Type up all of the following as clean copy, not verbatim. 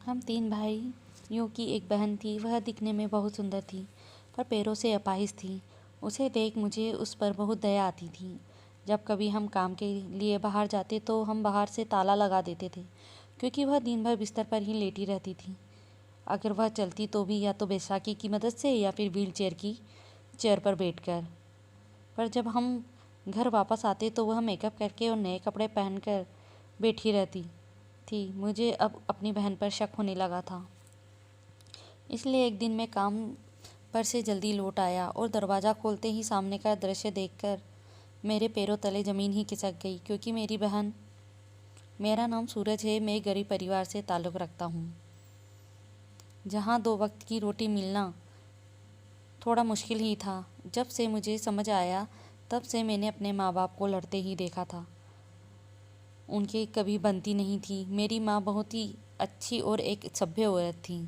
हम 3 भाइयों की एक बहन थी। वह दिखने में बहुत सुंदर थी, पर पैरों से अपाहिज थी। उसे देख मुझे उस पर बहुत दया आती थी। जब कभी हम काम के लिए बाहर जाते तो हम बाहर से ताला लगा देते थे, क्योंकि वह दिन भर बिस्तर पर ही लेटी रहती थी। अगर वह चलती तो भी या तो बैसाखी की मदद से या फिर व्हील चेयर पर बैठकर। पर जब हम घर वापस आते तो वह मेकअप करके और नए कपड़े पहनकर बैठी रहती थी। मुझे अब अपनी बहन पर शक होने लगा था। इसलिए एक दिन मैं काम पर से जल्दी लौट आया और दरवाज़ा खोलते ही सामने का दृश्य देखकर मेरे पैरों तले ज़मीन ही खिसक गई, क्योंकि मेरी बहन। मेरा नाम सूरज है। मैं गरीब परिवार से ताल्लुक़ रखता हूँ, जहाँ 2 वक्त की रोटी मिलना थोड़ा मुश्किल ही था। जब से मुझे समझ आया तब से मैंने अपने माँ बाप को लड़ते ही देखा था। उनकी कभी बनती नहीं थी। मेरी माँ बहुत ही अच्छी और एक सभ्य औरत थी,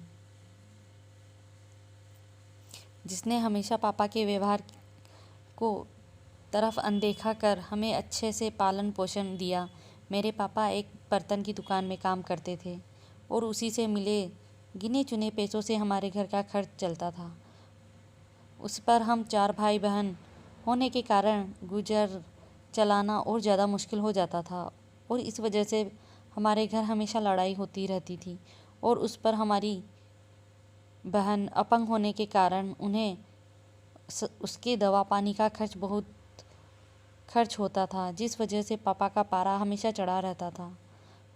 जिसने हमेशा पापा के व्यवहार को तरफ अनदेखा कर हमें अच्छे से पालन पोषण दिया। मेरे पापा एक बर्तन की दुकान में काम करते थे और उसी से मिले गिने चुने पैसों से हमारे घर का खर्च चलता था। उस पर हम 4 भाई बहन होने के कारण गुजर चलाना और ज़्यादा मुश्किल हो जाता था, और इस वजह से हमारे घर हमेशा लड़ाई होती रहती थी। और उस पर हमारी बहन अपंग होने के कारण उन्हें उसके दवा पानी का खर्च बहुत खर्च होता था, जिस वजह से पापा का पारा हमेशा चढ़ा रहता था।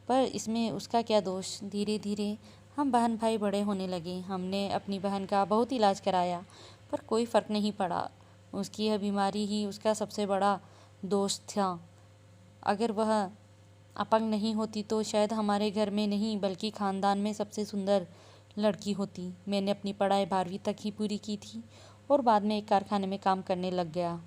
पर इसमें उसका क्या दोष। धीरे धीरे हम बहन भाई बड़े होने लगे। हमने अपनी बहन का बहुत इलाज कराया, पर कोई फ़र्क नहीं पड़ा। उसकी यह बीमारी ही उसका सबसे बड़ा दोष था। अगर वह अपंग नहीं होती तो शायद हमारे घर में नहीं बल्कि ख़ानदान में सबसे सुंदर लड़की होती। मैंने अपनी पढ़ाई 12वीं तक ही पूरी की थी और बाद में एक कारखाने में काम करने लग गया।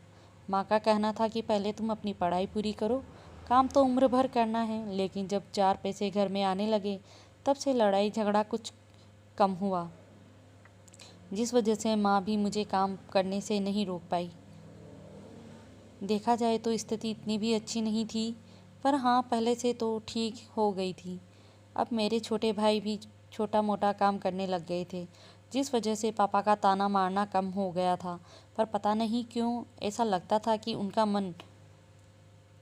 माँ का कहना था कि पहले तुम अपनी पढ़ाई पूरी करो, काम तो उम्र भर करना है। लेकिन जब 4 पैसे घर में आने लगे तब से लड़ाई झगड़ा कुछ कम हुआ, जिस वजह से माँ भी मुझे काम करने से नहीं रोक पाई। देखा जाए तो स्थिति इतनी भी अच्छी नहीं थी, पर हाँ, पहले से तो ठीक हो गई थी। अब मेरे छोटे भाई भी छोटा मोटा काम करने लग गए थे, जिस वजह से पापा का ताना मारना कम हो गया था। पर पता नहीं क्यों ऐसा लगता था कि उनका मन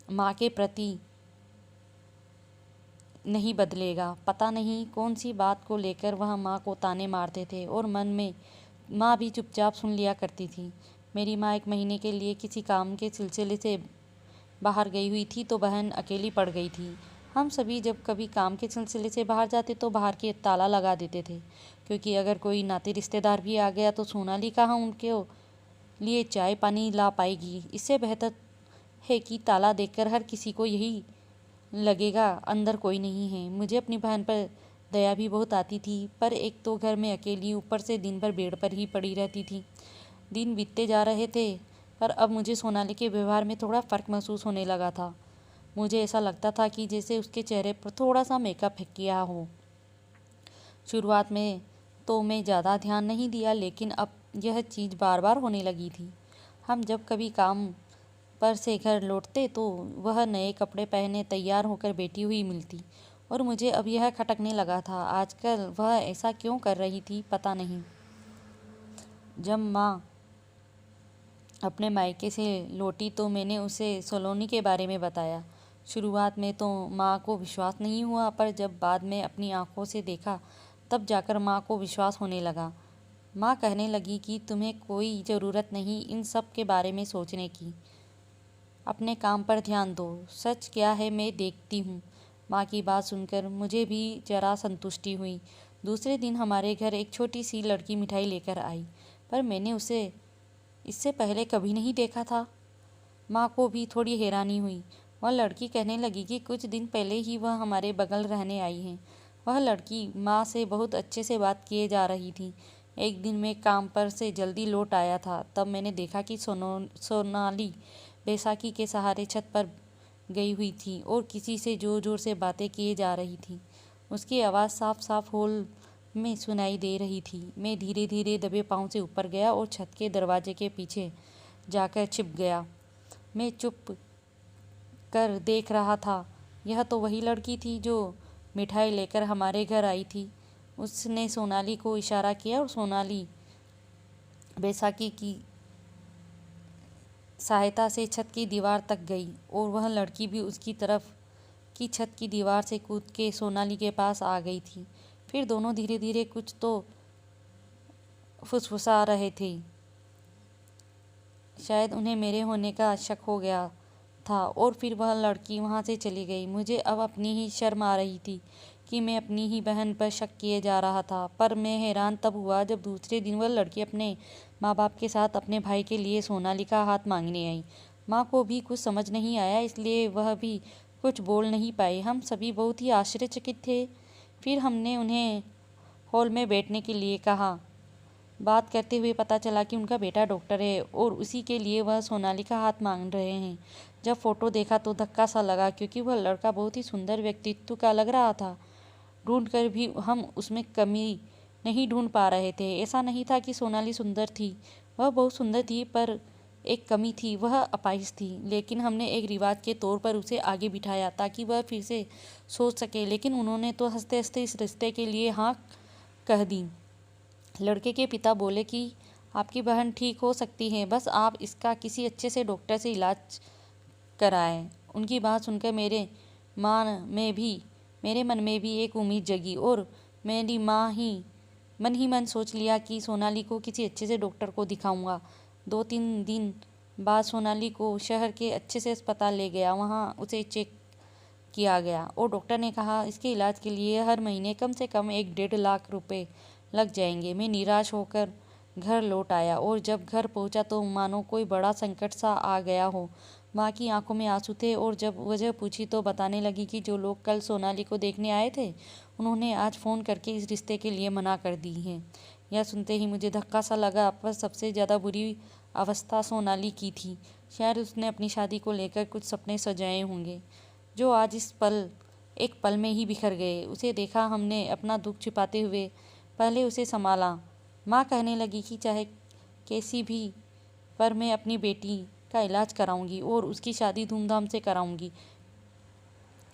माँ के प्रति नहीं बदलेगा। पता नहीं कौन सी बात को लेकर वह माँ को ताने मारते थे और मन में माँ भी चुपचाप सुन लिया करती थी। मेरी माँ 1 महीने के लिए किसी काम के सिलसिले से बाहर गई हुई थी तो बहन अकेली पड़ गई थी। हम सभी जब कभी काम के सिलसिले से बाहर जाते तो बाहर के ताला लगा देते थे, क्योंकि अगर कोई नाते रिश्तेदार भी आ गया तो सोनाली कहाँ उनके लिए चाय पानी ला पाएगी। इससे बेहतर है कि ताला देखकर हर किसी को यही लगेगा अंदर कोई नहीं है। मुझे अपनी बहन पर दया भी बहुत आती थी, पर एक तो घर में अकेली, ऊपर से दिन भर बेड पर ही पड़ी रहती थी। दिन बीतते जा रहे थे, पर अब मुझे सोनाली के व्यवहार में थोड़ा फ़र्क महसूस होने लगा था। मुझे ऐसा लगता था कि जैसे उसके चेहरे पर थोड़ा सा मेकअप किया हो। शुरुआत में तो मैं ज़्यादा ध्यान नहीं दिया, लेकिन अब यह चीज़ बार बार होने लगी थी। हम जब कभी काम पर से घर लौटते तो वह नए कपड़े पहने तैयार होकर बैठी हुई मिलती, और मुझे अब यह खटकने लगा था आजकल वह ऐसा क्यों कर रही थी, पता नहीं। जब माँ अपने मायके से लौटी तो मैंने उसे सलोनी के बारे में बताया। शुरुआत में तो माँ को विश्वास नहीं हुआ, पर जब बाद में अपनी आंखों से देखा तब जाकर माँ को विश्वास होने लगा। माँ कहने लगी कि तुम्हें कोई ज़रूरत नहीं इन सब के बारे में सोचने की, अपने काम पर ध्यान दो। सच क्या है मैं देखती हूँ। माँ की बात सुनकर मुझे भी जरा संतुष्टि हुई। दूसरे दिन हमारे घर एक छोटी सी लड़की मिठाई लेकर आई, पर मैंने उसे इससे पहले कभी नहीं देखा था। माँ को भी थोड़ी हैरानी हुई। वह लड़की कहने लगी कि कुछ दिन पहले ही वह हमारे बगल रहने आई है। वह लड़की माँ से बहुत अच्छे से बात किए जा रही थी। एक दिन मैं काम पर से जल्दी लौट आया था, तब मैंने देखा कि सोनाली बैसाखी के सहारे छत पर गई हुई थी और किसी से ज़ोर ज़ोर से बातें किए जा रही थी। उसकी आवाज़ साफ साफ हॉल में सुनाई दे रही थी। मैं धीरे धीरे दबे पाँव से ऊपर गया और छत के दरवाजे के पीछे जाकर छिप गया। मैं चुप कर देख रहा था। यह तो वही लड़की थी जो मिठाई लेकर हमारे घर आई थी। उसने सोनाली को इशारा किया और सोनाली बैसाखी की सहायता से छत की दीवार तक गई और वह लड़की भी उसकी तरफ की छत की दीवार से कूद के सोनाली के पास आ गई थी। फिर दोनों धीरे धीरे कुछ तो फुसफुसा रहे थे। शायद उन्हें मेरे होने का शक हो गया था और फिर वह लड़की वहाँ से चली गई। मुझे अब अपनी ही शर्म आ रही थी कि मैं अपनी ही बहन पर शक किए जा रहा था। पर मैं हैरान तब हुआ जब दूसरे दिन वह लड़की अपने माँ बाप के साथ अपने भाई के लिए सोनाली का हाथ मांगने आई। माँ को भी कुछ समझ नहीं आया, इसलिए वह भी कुछ बोल नहीं पाई। हम सभी बहुत ही आश्चर्यचकित थे। फिर हमने उन्हें हॉल में बैठने के लिए कहा। बात करते हुए पता चला कि उनका बेटा डॉक्टर है और उसी के लिए वह सोनाली का हाथ मांग रहे हैं। जब फोटो देखा तो धक्का सा लगा, क्योंकि वह लड़का बहुत ही सुंदर व्यक्तित्व का लग रहा था। ढूंढकर भी हम उसमें कमी नहीं ढूंढ पा रहे थे। ऐसा नहीं था कि सोनाली सुंदर थी, वह बहुत सुंदर थी, पर एक कमी थी, वह अपाहिज थी। लेकिन हमने एक रिवाज के तौर पर उसे आगे बिठाया ताकि वह फिर से सोच सके। लेकिन उन्होंने तो हंसते हंसते इस रिश्ते के लिए हाँ कह दी। लड़के के पिता बोले कि आपकी बहन ठीक हो सकती है, बस आप इसका किसी अच्छे से डॉक्टर से इलाज कराएं। उनकी बात सुनकर मेरे मन में भी एक उम्मीद जगी और मेरी मन ही मन सोच लिया कि सोनाली को किसी अच्छे से डॉक्टर को दिखाऊंगा। 2-3 दिन बाद सोनाली को शहर के अच्छे से अस्पताल ले गया। वहाँ उसे चेक किया गया और डॉक्टर ने कहा इसके इलाज के लिए हर महीने कम से कम 1-1.5 लाख रुपए लग जाएंगे। मैं निराश होकर घर लौट आया और जब घर पहुंचा तो मानो कोई बड़ा संकट सा आ गया हो। माँ की आंखों में आंसू थे और जब वजह पूछी तो बताने लगी कि जो लोग कल सोनाली को देखने आए थे उन्होंने आज फ़ोन करके इस रिश्ते के लिए मना कर दी है। यह सुनते ही मुझे धक्का सा लगा, पर सबसे ज़्यादा बुरी अवस्था सोनाली की थी। शायद उसने अपनी शादी को लेकर कुछ सपने सजाए होंगे जो आज एक पल में ही बिखर गए। उसे देखा हमने अपना दुख छिपाते हुए पहले उसे संभाला। माँ कहने लगी कि चाहे कैसी भी, पर मैं अपनी बेटी का इलाज कराऊंगी और उसकी शादी धूमधाम से कराऊंगी।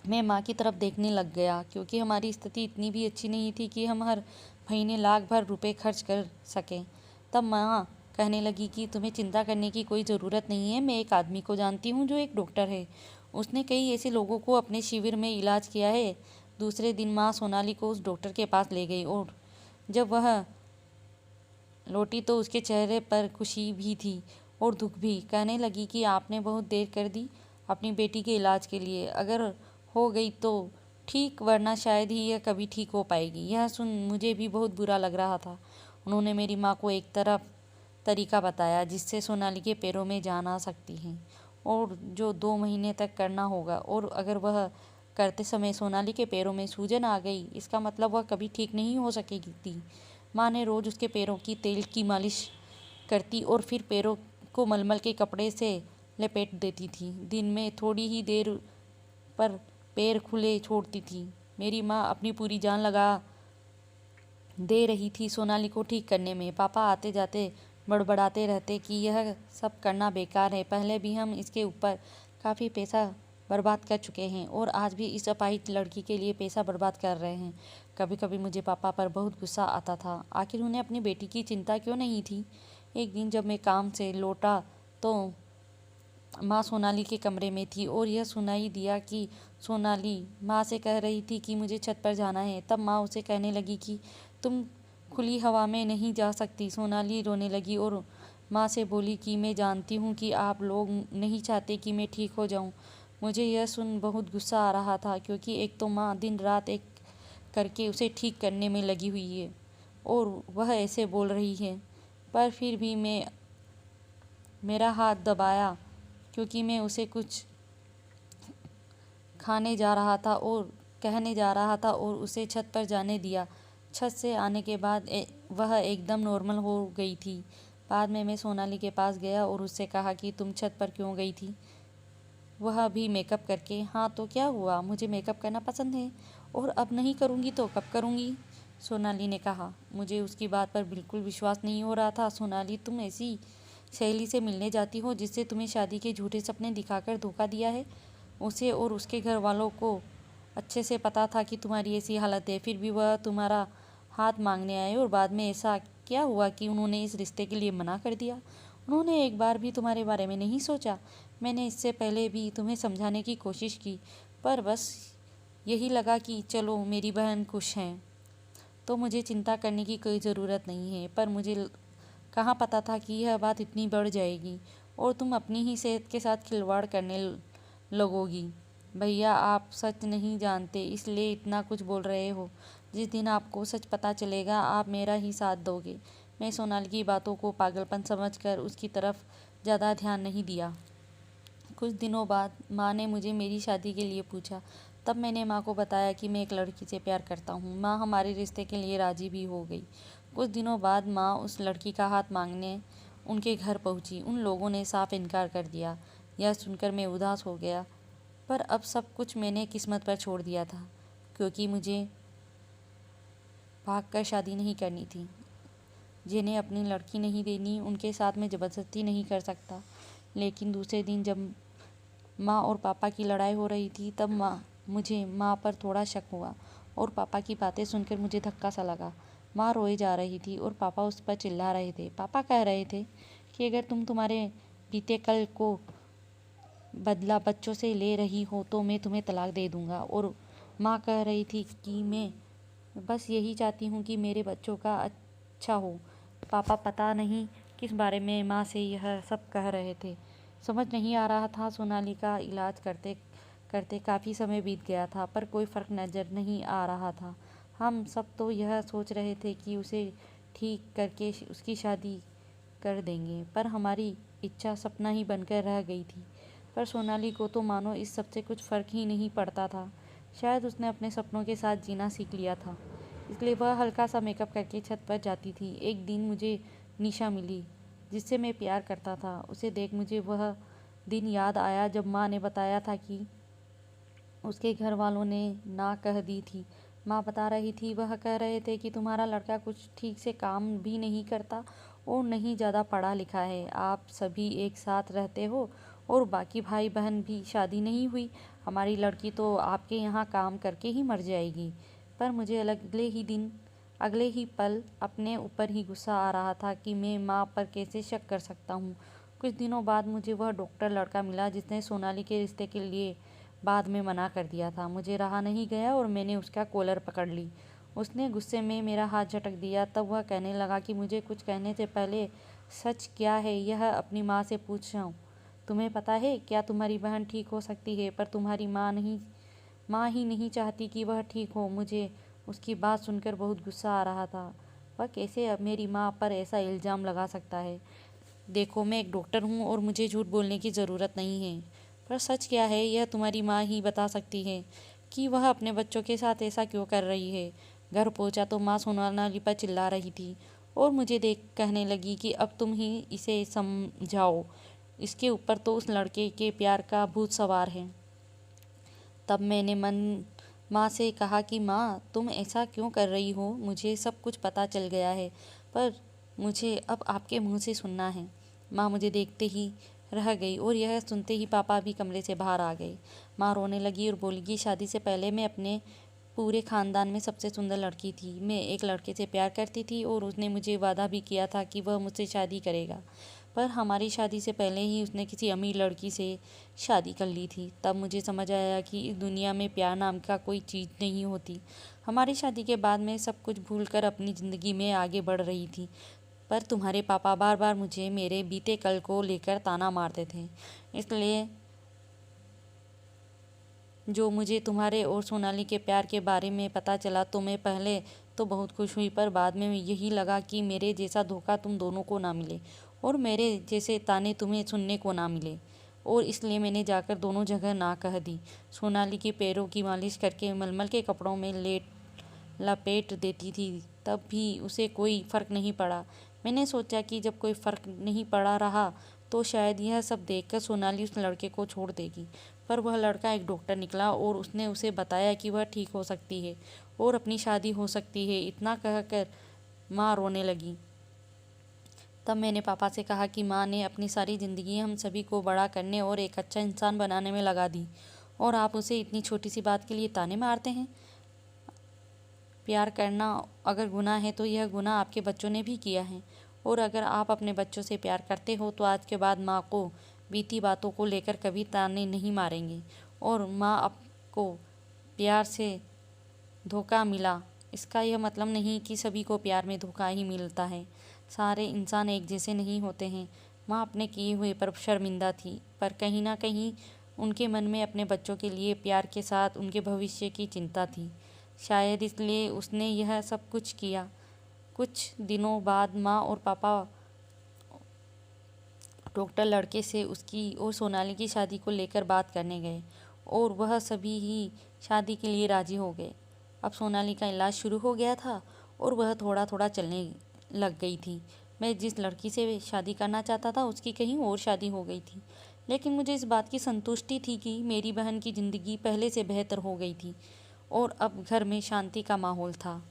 मैं माँ की तरफ देखने लग गया, क्योंकि हमारी स्थिति इतनी भी अच्छी नहीं थी कि हम हर महीने लाख भर रुपए खर्च कर सकें। तब माँ कहने लगी कि तुम्हें चिंता करने की कोई ज़रूरत नहीं है। मैं एक आदमी को जानती हूँ जो एक डॉक्टर है, उसने कई ऐसे लोगों को अपने शिविर में इलाज किया है। दूसरे दिन माँ सोनाली को उस डॉक्टर के पास ले गई और जब वह लौटी तो उसके चेहरे पर खुशी भी थी और दुख भी। कहने लगी कि आपने बहुत देर कर दी अपनी बेटी के इलाज के लिए। अगर हो गई तो ठीक, वरना शायद ही यह कभी ठीक हो पाएगी। यह सुन मुझे भी बहुत बुरा लग रहा था। उन्होंने मेरी माँ को एक तरीका बताया जिससे सोनाली के पैरों में जान आ सकती है और जो 2 महीने तक करना होगा। और अगर वह करते समय सोनाली के पैरों में सूजन आ गई, इसका मतलब वह कभी ठीक नहीं हो सकेगी थी। माँ ने रोज़ उसके पैरों की तेल की मालिश करती और फिर पैरों को मलमल के कपड़े से लपेट देती थी। दिन में थोड़ी ही देर पर पैर खुले छोड़ती थी। मेरी माँ अपनी पूरी जान लगा दे रही थी सोनाली को ठीक करने में। पापा आते जाते बड़बड़ाते रहते कि यह सब करना बेकार है, पहले भी हम इसके ऊपर काफ़ी पैसा बर्बाद कर चुके हैं और आज भी इस अपाहिज लड़की के लिए पैसा बर्बाद कर रहे हैं। कभी कभी मुझे पापा पर बहुत गुस्सा आता था। आखिर उन्हें अपनी बेटी की चिंता क्यों नहीं थी। एक दिन जब मैं काम से लौटा तो माँ सोनाली के कमरे में थी और यह सुनाई दिया कि सोनाली माँ से कह रही थी कि मुझे छत पर जाना है। तब माँ उसे कहने लगी कि तुम खुली हवा में नहीं जा सकती। सोनाली रोने लगी और माँ से बोली कि मैं जानती हूँ कि आप लोग नहीं चाहते कि मैं ठीक हो जाऊँ। मुझे यह सुन बहुत गुस्सा आ रहा था, क्योंकि एक तो माँ दिन रात एक करके उसे ठीक करने में लगी हुई है और वह ऐसे बोल रही है। पर फिर भी मेरा हाथ दबाया, क्योंकि मैं उसे कुछ खाने जा रहा था और कहने जा रहा था और उसे छत पर जाने दिया। छत से आने के बाद वह एकदम नॉर्मल हो गई थी। बाद में मैं सोनाली के पास गया और उससे कहा कि तुम छत पर क्यों गई थी, वह भी मेकअप करके। हाँ तो क्या हुआ, मुझे मेकअप करना पसंद है और अब नहीं करूँगी तो कब करूँगी, सोनाली ने कहा। मुझे उसकी बात पर बिल्कुल विश्वास नहीं हो रहा था। सोनाली, तुम ऐसी सहेली से मिलने जाती हो जिससे तुम्हें शादी के झूठे सपने दिखाकर धोखा दिया है। उसे और उसके घर वालों को अच्छे से पता था कि तुम्हारी ऐसी हालत है, फिर भी वह तुम्हारा हाथ मांगने आए और बाद में ऐसा क्या हुआ कि उन्होंने इस रिश्ते के लिए मना कर दिया? उन्होंने एक बार भी तुम्हारे बारे में नहीं सोचा? मैंने इससे पहले भी तुम्हें समझाने की कोशिश की, पर बस यही लगा कि चलो मेरी बहन खुश है तो मुझे चिंता करने की कोई ज़रूरत नहीं है। पर मुझे कहाँ पता था कि यह बात इतनी बढ़ जाएगी और तुम अपनी ही सेहत के साथ खिलवाड़ करने लगोगी। भैया, आप सच नहीं जानते इसलिए इतना कुछ बोल रहे हो। जिस दिन आपको सच पता चलेगा आप मेरा ही साथ दोगे। मैं सोनाली की बातों को पागलपन समझकर उसकी तरफ ज़्यादा ध्यान नहीं दिया। कुछ दिनों बाद माँ ने मुझे मेरी शादी के लिए पूछा। तब मैंने माँ को बताया कि मैं एक लड़की से प्यार करता हूँ। माँ हमारे रिश्ते के लिए राजी भी हो गई। कुछ दिनों बाद माँ उस लड़की का हाथ मांगने उनके घर पहुँची। उन लोगों ने साफ इनकार कर दिया। यह सुनकर मैं उदास हो गया, पर अब सब कुछ मैंने किस्मत पर छोड़ दिया था, क्योंकि मुझे भागकर शादी नहीं करनी थी। जिन्हें अपनी लड़की नहीं देनी उनके साथ मैं ज़बरदस्ती नहीं कर सकता। लेकिन दूसरे दिन जब माँ और पापा की लड़ाई हो रही थी तब मुझे माँ पर थोड़ा शक हुआ और पापा की बातें सुनकर मुझे धक्का सा लगा। माँ रोए जा रही थी और पापा उस पर चिल्ला रहे थे। पापा कह रहे थे कि अगर तुम तुम्हारे बीते कल को बदला बच्चों से ले रही हो तो मैं तुम्हें तलाक दे दूंगा। और माँ कह रही थी कि मैं बस यही चाहती हूँ कि मेरे बच्चों का अच्छा हो। पापा पता नहीं किस बारे में माँ से यह सब कह रहे थे। समझ नहीं आ रहा था। सोनाली का इलाज करते करते काफ़ी समय बीत गया था, पर कोई फ़र्क नज़र नहीं आ रहा था। हम सब तो यह सोच रहे थे कि उसे ठीक करके उसकी शादी कर देंगे, पर हमारी इच्छा सपना ही बनकर रह गई थी। पर सोनाली को तो मानो इस सब से कुछ फ़र्क ही नहीं पड़ता था। शायद उसने अपने सपनों के साथ जीना सीख लिया था, इसलिए वह हल्का सा मेकअप करके छत पर जाती थी। एक दिन मुझे निशा मिली, जिससे मैं प्यार करता था। उसे देख मुझे वह दिन याद आया जब माँ ने बताया था कि उसके घर वालों ने ना कह दी थी। माँ बता रही थी, वह कह रहे थे कि तुम्हारा लड़का कुछ ठीक से काम भी नहीं करता और नहीं ज़्यादा पढ़ा लिखा है। आप सभी एक साथ रहते हो और बाकी भाई बहन भी शादी नहीं हुई। हमारी लड़की तो आपके यहाँ काम करके ही मर जाएगी। पर मुझे अगले ही पल अपने ऊपर ही गुस्सा आ रहा था कि मैं माँ पर कैसे शक कर सकता हूँ। कुछ दिनों बाद मुझे वह डॉक्टर लड़का मिला जिसने सोनाली के रिश्ते के लिए बाद में मना कर दिया था। मुझे रहा नहीं गया और मैंने उसका कॉलर पकड़ ली। उसने गुस्से में मेरा हाथ झटक दिया। तब वह कहने लगा कि मुझे कुछ कहने से पहले सच क्या है यह अपनी माँ से पूछूं। तुम्हें पता है क्या तुम्हारी बहन ठीक हो सकती है, पर तुम्हारी माँ ही नहीं चाहती कि वह ठीक हो। मुझे उसकी बात सुनकर बहुत गुस्सा आ रहा था। वह कैसे अब मेरी माँ पर ऐसा इल्ज़ाम लगा सकता है। देखो, मैं एक डॉक्टर हूँ और मुझे झूठ बोलने की ज़रूरत नहीं है, पर सच क्या है यह तुम्हारी माँ ही बता सकती है कि वह अपने बच्चों के साथ ऐसा क्यों कर रही है। घर पहुँचा तो माँ सोनाली पर चिल्ला रही थी और मुझे देख कहने लगी कि अब तुम ही इसे समझाओ, इसके ऊपर तो उस लड़के के प्यार का भूत सवार है। तब मैंने माँ से कहा कि माँ, तुम ऐसा क्यों कर रही हो? मुझे सब कुछ पता चल गया है, पर मुझे अब आपके मुंह से सुनना है। माँ मुझे देखते ही रह गई और यह सुनते ही पापा भी कमरे से बाहर आ गए। माँ रोने लगी और बोली कि शादी से पहले मैं अपने पूरे ख़ानदान में सबसे सुंदर लड़की थी। मैं एक लड़के से प्यार करती थी और उसने मुझे वादा भी किया था कि वह मुझसे शादी करेगा, पर हमारी शादी से पहले ही उसने किसी अमीर लड़की से शादी कर ली थी। तब मुझे समझ आया कि इस दुनिया में प्यार नाम का कोई चीज़ नहीं होती। हमारी शादी के बाद मैं सब कुछ भूलकर अपनी ज़िंदगी में आगे बढ़ रही थी, पर तुम्हारे पापा बार बार मुझे मेरे बीते कल को लेकर ताना मारते थे। इसलिए जो मुझे तुम्हारे और सोनाली के प्यार के बारे में पता चला तो मैं पहले तो बहुत खुश हुई, पर बाद में यही लगा कि मेरे जैसा धोखा तुम दोनों को ना मिले और मेरे जैसे ताने तुम्हें सुनने को ना मिले। और इसलिए मैंने जाकर दोनों जगह ना कह दी। सोनाली के पैरों की मालिश करके मलमल के कपड़ों में लपेट देती थी, तब भी उसे कोई फ़र्क नहीं पड़ा। मैंने सोचा कि जब कोई फ़र्क नहीं पड़ा रहा तो शायद यह सब देखकर सोनाली उस लड़के को छोड़ देगी। पर वह लड़का एक डॉक्टर निकला और उसने उसे बताया कि वह ठीक हो सकती है और अपनी शादी हो सकती है। इतना कहकर माँ रोने लगी। तब मैंने पापा से कहा कि माँ ने अपनी सारी ज़िंदगी हम सभी को बड़ा करने और एक अच्छा इंसान बनाने में लगा दी, और आप उसे इतनी छोटी सी बात के लिए ताने मारते हैं। प्यार करना अगर गुनाह है तो यह गुनाह आपके बच्चों ने भी किया है। और अगर आप अपने बच्चों से प्यार करते हो तो आज के बाद माँ को बीती बातों को लेकर कभी ताने नहीं मारेंगे। और माँ आपको प्यार से धोखा मिला, इसका यह मतलब नहीं कि सभी को प्यार में धोखा ही मिलता है। सारे इंसान एक जैसे नहीं होते हैं। माँ अपने किए हुए पर शर्मिंदा थी, पर कहीं ना कहीं उनके मन में अपने बच्चों के लिए प्यार के साथ उनके भविष्य की चिंता थी। शायद इसलिए उसने यह सब कुछ किया। कुछ दिनों बाद माँ और पापा डॉक्टर लड़के से उसकी और सोनाली की शादी को लेकर बात करने गए और वह सभी ही शादी के लिए राजी हो गए। अब सोनाली का इलाज शुरू हो गया था और वह थोड़ा थोड़ा चलने लग गई थी। मैं जिस लड़की से शादी करना चाहता था उसकी कहीं और शादी हो गई थी, लेकिन मुझे इस बात की संतुष्टि थी कि मेरी बहन की ज़िंदगी पहले से बेहतर हो गई थी और अब घर में शांति का माहौल था।